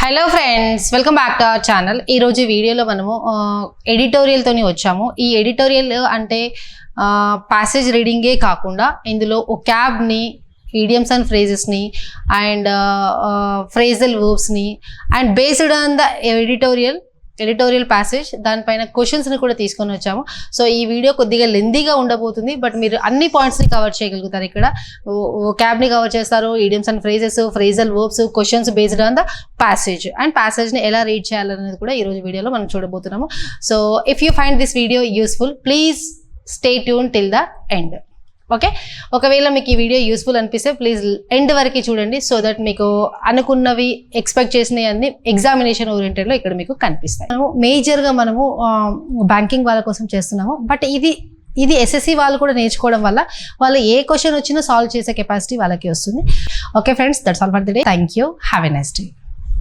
Hello friends, welcome back to our channel. ఈరోజు వీడియోలో మనము ఎడిటోరియల్తోని వచ్చాము. ఈ ఎడిటోరియల్ అంటే ప్యాసేజ్ రీడింగే కాకుండా ఇందులో ఒకాబ్ని, idioms and phrasesని అండ్ phrasal verbsని and based on the editorial passage దానిపైన క్వశ్చన్స్ని కూడా తీసుకొని వచ్చాము. సో ఈ వీడియో కొద్దిగా లెందీగా ఉండబోతుంది, బట్ మీరు అన్ని పాయింట్స్ని కవర్ చేయగలుగుతారు. ఇక్కడ క్యాబ్ని కవర్ చేస్తారు, idioms and phrases, phrasal verbs, questions based on the passage and ప్యాసేజ్ని ఎలా రీడ్ చేయాలనేది కూడా ఈరోజు వీడియోలో మనం చూడబోతున్నాము. So if you find this video useful, please stay tune till the end. Okay, ఒకవేళ మీకు ఈ వీడియో యూస్ఫుల్ అనిపిస్తే ప్లీజ్ ఎండ్ వరకు చూడండి, సో దట్ మీకు అనుకున్నవి ఎక్స్పెక్ట్ చేసినవి అన్ని ఎగ్జామినేషన్ ఓరియంటెడ్లో ఇక్కడ మీకు కనిపిస్తాయి. మేజర్గా మనము బ్యాంకింగ్ వాళ్ళ కోసం చేస్తున్నాము, బట్ ఇది ఎస్ఎస్సి వాళ్ళు కూడా నేర్చుకోవడం వల్ల వాళ్ళు ఏ క్వశ్చన్ వచ్చినా సాల్వ్ చేసే కెపాసిటీ వాళ్ళకి వస్తుంది. Okay friends, that's all for the day. Thank you, have a nice day.